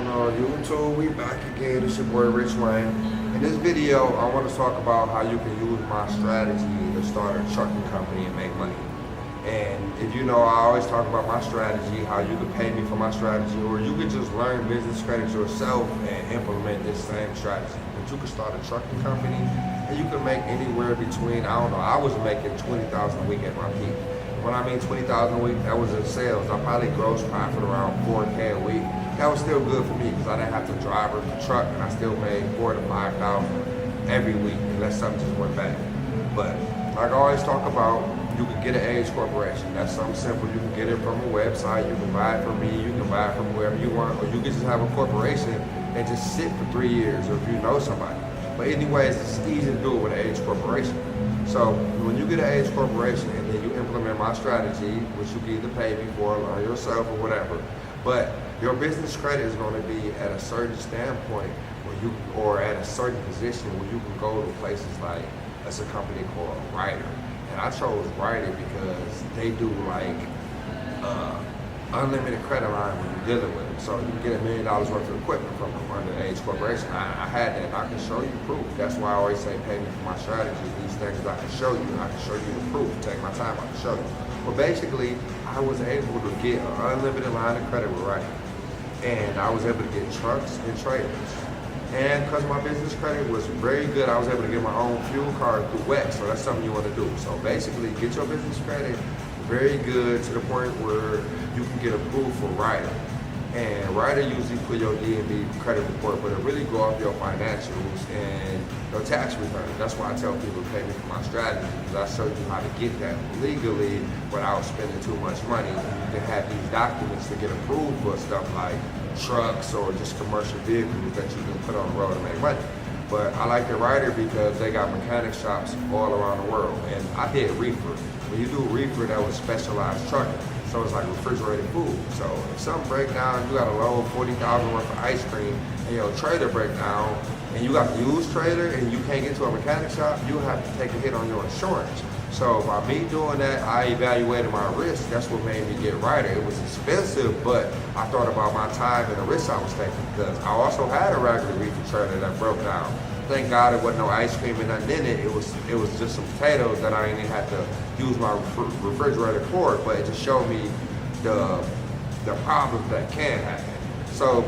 on YouTube? We back again. It's your boy Rich Wayne. In this video, I want to talk about how you can use my strategy to start a trucking company and make money. And if you know, I always talk about my strategy, how you can pay me for my strategy, or you can just learn business credit yourself and implement this same strategy. But you can start a trucking company and you can make anywhere between, I don't know, I was making $20,000 a week at my peak. When I mean $20,000 a week, that was in sales. I probably gross profit around $4K a week. That was still good for me because I didn't have to drive the truck, and I still made $4,000 to $5,000 every week unless something just went bad. But like I always talk about, you can get an Age Corporation. That's something simple. You can get it from a website. You can buy it from me. You can buy it from whoever you want, or you can just have a corporation and just sit for 3 years, or if you know somebody. But anyways, it's easy to do it with an Age Corporation. So when you get an Age Corporation and then you implement my strategy, which you can either pay me for or yourself or whatever, but your business credit is going to be at a certain standpoint where you, or at a certain position where you can go to places like, that's a company called Ryder. And I chose Ryder because they do like unlimited credit line when you're dealing with them. So you can get $1 million worth of equipment from them under Age Corporation. I had that, and I can show you proof. That's why I always say pay me for my strategy. These things I can show you, and I can show you the proof. Take my time, I can show you. But basically, I was able to get an unlimited line of credit with Ryder. And I was able to get trucks and trailers. And because my business credit was very good, I was able to get my own fuel card through WEX. So that's something you want to do. So basically, get your business credit very good to the point where you can get approved for Ryder. And Ryder usually put your D&B credit report, but it really go off your financials and your tax return. That's why I tell people to pay me for my strategy, because I show you how to get that legally without spending too much money. You can have these documents to get approved for stuff like trucks or just commercial vehicles that you can put on the road and make money. But I like the Ryder because they got mechanic shops all around the world. And I did reefer. When you do reefer, that was specialized trucking. So it's like refrigerated food. So if something break down, you got a load 40,000 worth of ice cream, and your trailer break down, and you got a used trailer, and you can't get to a mechanic shop, you have to take a hit on your insurance. So by me doing that, I evaluated my risk. That's what made me get Ryder. It was expensive, but I thought about my time and the risk I was taking, because I also had a regular reefer trailer that broke down. Thank God it wasn't no ice cream and nothing in it. It was just some potatoes that I didn't even have to use my refrigerator for it, but it just showed me the problems that can happen. So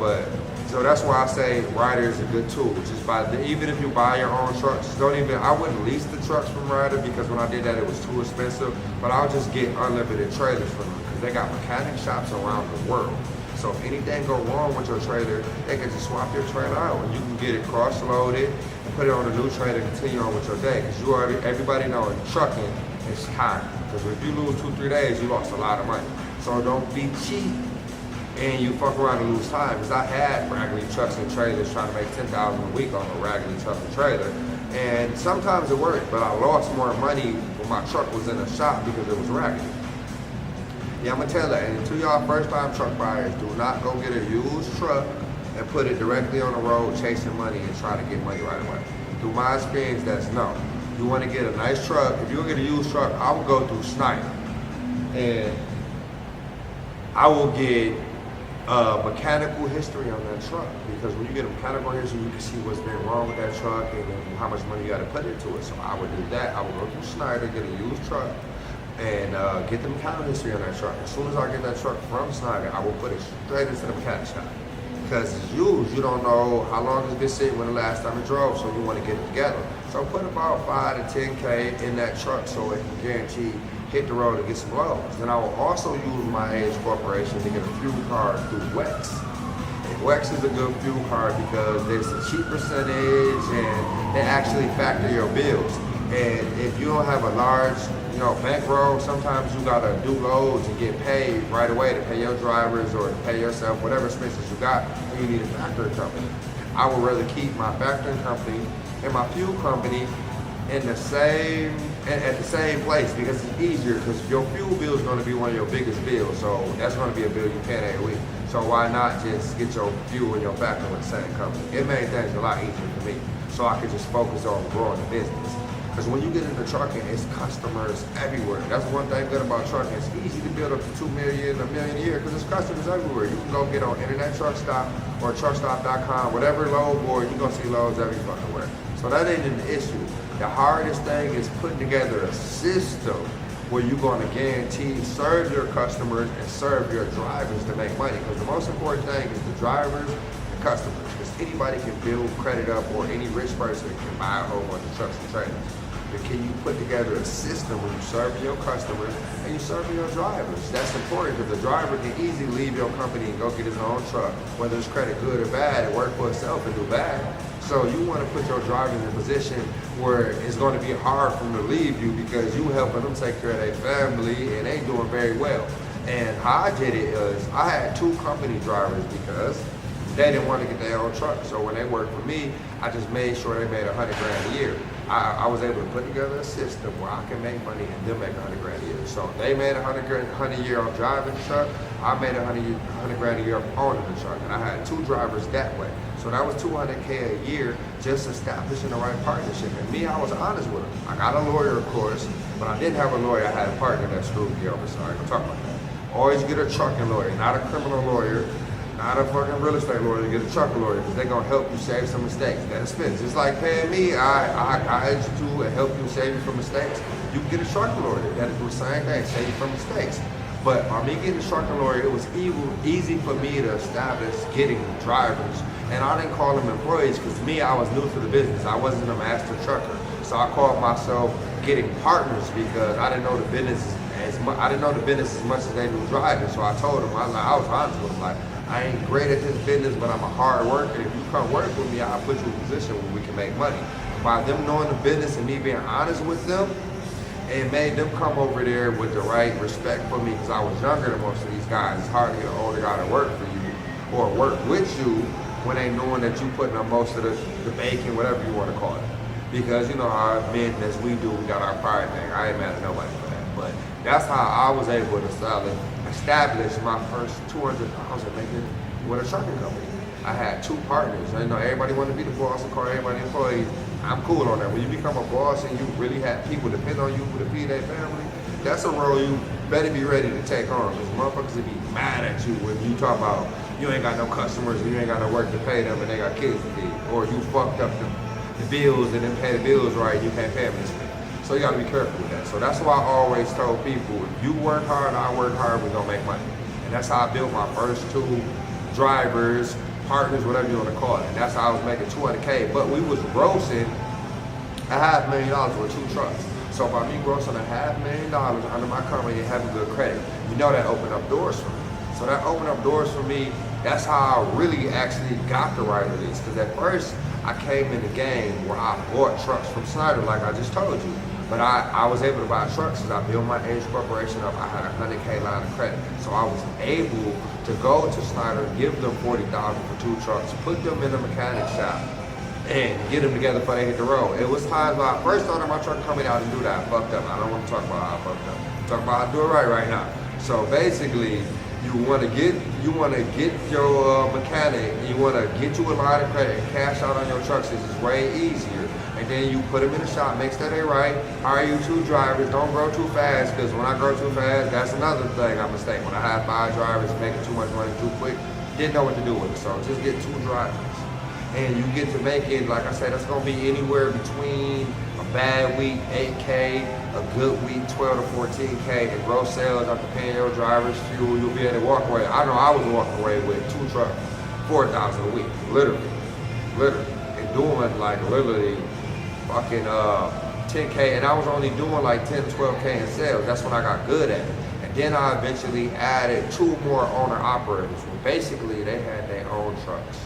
that's why I say Ryder is a good tool. Just even if you buy your own trucks, I wouldn't lease the trucks from Ryder, because when I did that it was too expensive, but I'll just get unlimited trailers from them, because they got mechanic shops around the world. So if anything go wrong with your trailer, they can just swap your trailer out, and you can get it cross-loaded and put it on a new trailer and continue on with your day. Because everybody knows in trucking, it's time. Because if you lose 2-3 days, you lost a lot of money. So don't be cheap and you fuck around and lose time. Because I had raggedy trucks and trailers trying to make $10,000 a week on a raggedy truck and trailer. And sometimes it worked, but I lost more money when my truck was in a shop because it was raggedy. Yeah, I'm gonna tell that. And to y'all first-time truck buyers, do not go get a used truck and put it directly on the road chasing money and try to get money right away. Through my experience, that's no. You want to get a nice truck. If you're gonna get a used truck, I would go through Sniper, and I will get mechanical history on that truck, because when you get a mechanical history, you can see what's been wrong with that truck and how much money you got to put into it. So I would do that. I would go through Snyder, get a used truck, and get the mechanical history on that truck. As soon as I get that truck from Snyder, I will put it straight into the mechanic shop. Because it's used, you don't know how long it's been sitting when the last time it drove, so you want to get it together. So put about 5 to 10K in that truck so it can guarantee hit the road and get some loads. Then I will also use my Age Corporation to get a fuel card through WEX. And WEX is a good fuel card because there's a cheap percentage and they actually factor your bills. And if you don't have a large, bankroll, sometimes you gotta do loads and get paid right away to pay your drivers or to pay yourself, whatever expenses you got, and you need a factoring company. I would rather keep my factoring company and my fuel company at the same place, because it's easier, because your fuel bill is going to be one of your biggest bills, so that's going to be a bill you pay every week. So why not just get your fuel and your factoring with the same company? It made things a lot easier for me, so I could just focus on growing the business. Because when you get into trucking, it's customers everywhere. That's one thing good about trucking. It's easy to build up to 2 million, a million a year, because there's customers everywhere. You can go get on Internet Truck Stop or truckstop.com, whatever load board, you're gonna see loads every fucking where. So that ain't an issue. The hardest thing is putting together a system where you're going to guarantee serve your customers and serve your drivers to make money. Because the most important thing is the drivers and customers. Because anybody can build credit up, or any rich person can buy a whole bunch of trucks and trailers. But can you put together a system where you serve your customers and you serve your drivers? That's important, because the driver can easily leave your company and go get his own truck, whether it's credit good or bad, and work for himself and do bad. So you want to put your drivers in a position where it's going to be hard for them to leave you, because you helping them take care of their family and they doing very well. And how I did it is I had 2 company drivers, because they didn't want to get their own truck. So when they worked for me, I just made sure they made $100 grand a year. I was able to put together a system where I can make money and them make $100 grand a year. So they made $100 grand a year on driving the truck. I made $100 grand a year on owning the truck, and I had 2 drivers that way. So that was $200K a year, just establishing the right partnership. And me, I was honest with them. I got a lawyer, of course, but I didn't have a lawyer. I had a partner that screwed me over. So I ain't gonna talk about that. Always get a trucking lawyer, not a criminal lawyer. Not a fucking real estate lawyer, get a trucker lawyer, because they're gonna help you save some mistakes. That expense. Just like paying me, I edge you and help you save you from mistakes. You can get a trucker lawyer, that'll do the same thing, save you from mistakes. But by me getting a trucker lawyer, it was easy for me to establish getting drivers. And I didn't call them employees, because me, I was new to the business. I wasn't a master trucker. So I called myself getting partners, because I didn't know the business as much as they knew driving. So I told them, I was honest with them, like, I ain't great at this business, but I'm a hard worker. If you come work with me, I'll put you in a position where we can make money. By them knowing the business and me being honest with them, it made them come over there with the right respect for me, because I was younger than most of these guys. It's hard to get an older guy to work for you or work with you when they knowing that you putting up most of the bacon, whatever you want to call it. Because you know how men as we do, we got our pride thing. I ain't mad at nobody for that. But that's how I was able to establish my first $200,000 making with a trucking company. I had 2 partners. I know everybody wanted to be the boss and call everybody employees. I'm cool on that. When you become a boss and you really have people depend on you to feed their family, that's a role you better be ready to take on, because motherfuckers will be mad at you when you talk about you ain't got no customers and you ain't got no work to pay them and they got kids to feed, or you fucked up the bills and didn't pay the bills right, you can't pay them this week. So you gotta be careful with that. So that's why I always told people, if you work hard, I work hard, we're gonna make money. And that's how I built my first 2 drivers, partners, whatever you wanna call it. And that's how I was making $200K. But we was grossing $500,000 with 2 trucks. So by me grossing $500,000 under my company and having good credit, you know that opened up doors for me. So that opened up doors for me. That's how I really actually got the right release. Because at first, I came in the game where I bought trucks from Snyder, like I just told you. But I was able to buy trucks because I built my Age Corporation up. I had a $100K line of credit. So I was able to go to Snyder, give them $40,000 for 2 trucks, put them in the mechanic shop, and get them together before they hit the road. It was times when I first started my truck coming out and do that, I fucked up. I don't want to talk about how I fucked up. I'm talking about how I do it right now. So basically, you want to get your mechanic, you want to get you a line of credit and cash out on your trucks. This is way easier. And then you put them in the shop, make sure they right, hire you 2 drivers, don't grow too fast, because when I grow too fast, that's another thing I mistake. When I had 5 drivers making too much money too quick, didn't know what to do with it. So just get 2 drivers. And you get to make it, like I said, that's gonna be anywhere between a bad week, 8K, a good week, 12 to 14K, and gross sales after paying your drivers fuel, you'll be able to walk away. I know I was walking away with 2 trucks, $4,000 a week, literally, and doing like literally fucking 10K, and I was only doing like 10 to 12K in sales. That's when I got good at it. And then I eventually added 2 more owner operators. Well, basically, they had their own trucks.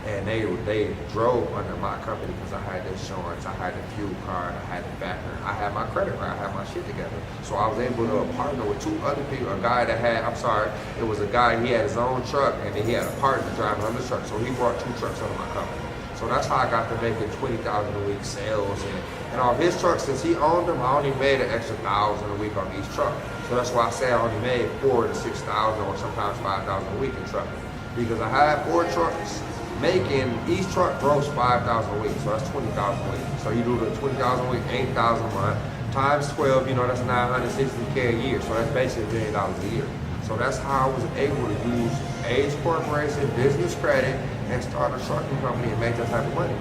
And they drove under my company because I had the insurance, I had the fuel card, I had the factor, I had my credit right, I had my shit together. So I was able to partner with 2 other people, a guy that had, it was a guy, he had his own truck, and then he had a partner driving on the truck. So he brought 2 trucks under my company. So that's how I got to making $20,000 a week sales. And on his truck, since he owned them, I only made an extra $1,000 a week on each truck. So that's why I say I only made $4,000 to $6,000 or sometimes $5,000 a week in trucking. Because I had 4 trucks, making, each truck gross 5,000 a week, so that's 20,000 a week. So you do the 20,000 a week, 8,000 a month, times 12, that's 960K a year. So that's basically $1 million a year. So that's how I was able to use Age Corporation business credit and start a trucking company and make that type of money.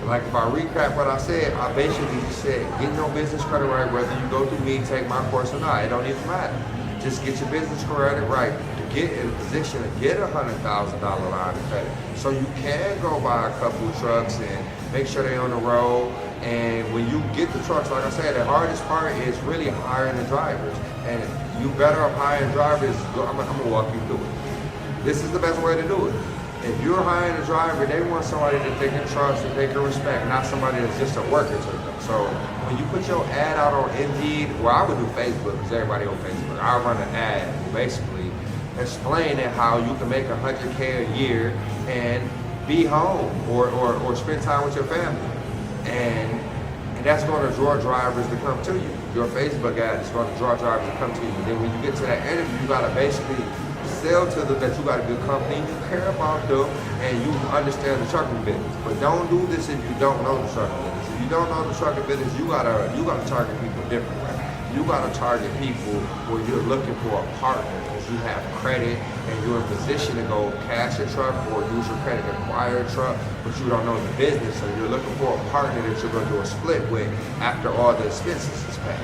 Like if I recap what I said, I basically said, get your business credit right, whether you go through me, take my course or not, it don't even matter. Just get your business credit right to get in a position to get a $100,000 line of credit. So you can go buy a couple of trucks and make sure they're on the road. And when you get the trucks, like I said, the hardest part is really hiring the drivers. And you better off hiring drivers, I'm gonna walk you through it. This is the best way to do it. If you're hiring a driver, they want somebody that they can trust and they can respect, not somebody that's just a worker to them. So when you put your ad out on Indeed, well, I would do Facebook because everybody on Facebook. I run an ad basically explaining how you can make $100K a year and be home or spend time with your family. And that's going to draw drivers to come to you. Your Facebook ad is going to draw drivers to come to you. And then when you get to that interview, you got to basically sell to them that you got a good company, you care about them, and you understand the trucking business. But don't do this if you don't know the trucking business. If you don't know the trucking business, you gotta target people differently. You gotta target people where you're looking for a partner because you have credit and you're in position to go cash a truck or use your credit to acquire a truck, but you don't know the business, so you're looking for a partner that you're gonna do a split with after all the expenses is paid.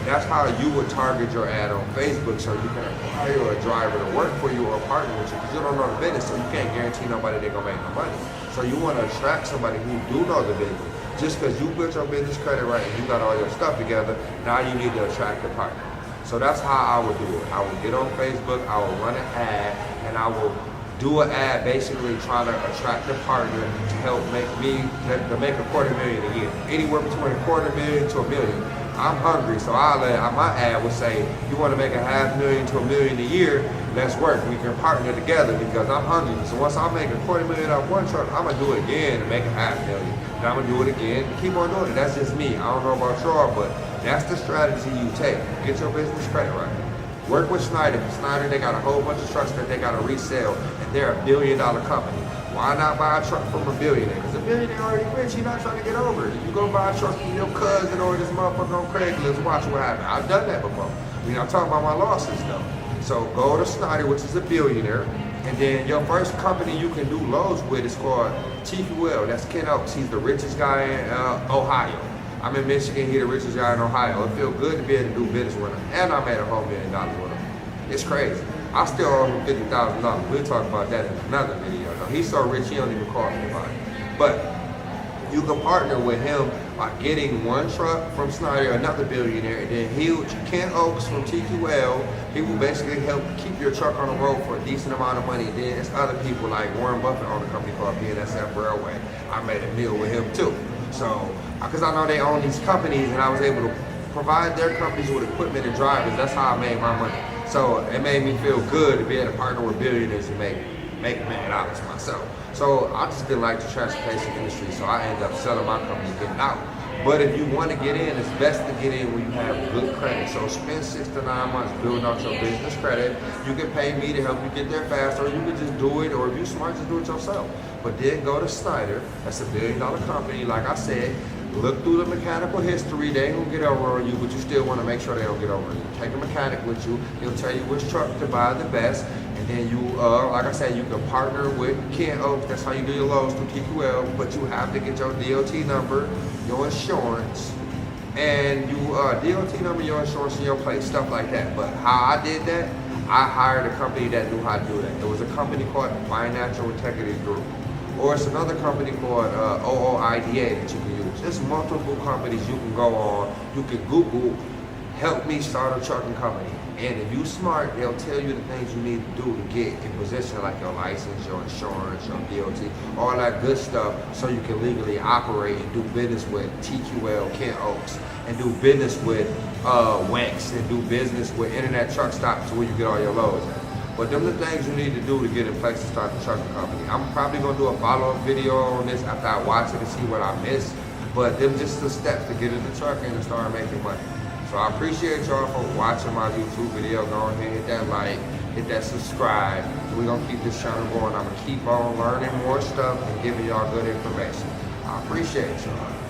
That's how you would target your ad on Facebook, so you can acquire a driver to work for you or a partner with you, because you don't know the business, so you can't guarantee nobody they're gonna make no money. So you want to attract somebody who do know the business. Just because you built your business credit right and you got all your stuff together, now you need to attract a partner. So that's how I would do it. I would get on Facebook, I would run an ad, and I will do an ad basically trying to attract a partner to help make me, to make $250,000 a year. Anywhere between $250,000 to $1 million. I'm hungry, so my ad would say, you want to make $500,000 to $1 million a year, let's work. We can partner together because I'm hungry. So once I make $250,000 off one truck, I'm gonna do it again and make $500,000. And I'm gonna do it again and keep on doing it. That's just me. I don't know about y'all, but that's the strategy you take. Get your business credit right. Work with Schneider. Schneider, they got a whole bunch of trucks that they gotta resell, and they're $1 billion company. Why not buy a truck from a billionaire? Because a billionaire already rich, he's not trying to get over it. You go buy a truck from your cousin or this motherfucker on Craigslist, watch what happens. I've done that before. I'm talking about my losses though. So go to Schneider, which is a billionaire, and then your first company you can do loads with is called TQL. That's Ken Oaks. He's the richest guy in Ohio. I'm in Michigan, he's the richest guy in Ohio. It feels good to be able to do business with him. And I made $1 million with him. It's crazy. I still owe him $50,000. We'll talk about that in another video. No, he's so rich he don't even call me about it. But you can partner with him by getting one truck from Schneider, another billionaire, and then Ken Oaks from TQL, he will basically help keep your truck on the road for a decent amount of money. Then there's other people like Warren Buffett own a company called BNSF Railway. I made a deal with him too. So, because I know they own these companies and I was able to provide their companies with equipment and drivers, that's how I made my money. So it made me feel good to be able to partner with billionaires and make $1 million myself. So I just didn't like the transportation industry, so I ended up selling my company and getting out. But if you want to get in, it's best to get in when you have good credit. So spend 6 to 9 months building out your business credit. You can pay me to help you get there faster, or you can just do it, or if you're smart, just do it yourself. But then go to Schneider, that's a $1 billion company, like I said. Look through the mechanical history. They ain't gonna get over on you, but you still want to make sure they don't get over on you. Take a mechanic with you. He'll tell you which truck to buy the best. And then you, like I said, you can partner with Ken Oaks. That's how you do your loads through TQL. But you have to get your DOT number, your insurance, and DOT number, your insurance, and your plate, stuff like that. But how I did that, I hired a company that knew how to do that. There was a company called Financial Integrity Group. Or it's another company called OOIDA that you can use. There's multiple companies you can go on. You can Google, help me start a trucking company. And if you smart, they'll tell you the things you need to do to get in position, like your license, your insurance, your DOT, all that good stuff, so you can legally operate and do business with TQL, Ken Oaks, and do business with WEX, and do business with Internet Truck Stops where you get all your loads at. But them the things you need to do to get in place to start the trucking company. I'm probably gonna do a follow-up video on this after I watch it and see what I missed. But them just the steps to get in the trucking and start making money. So I appreciate y'all for watching my YouTube video. Go ahead, hit that like, hit that subscribe. We're gonna keep this channel going. I'm gonna keep on learning more stuff and giving y'all good information. I appreciate y'all.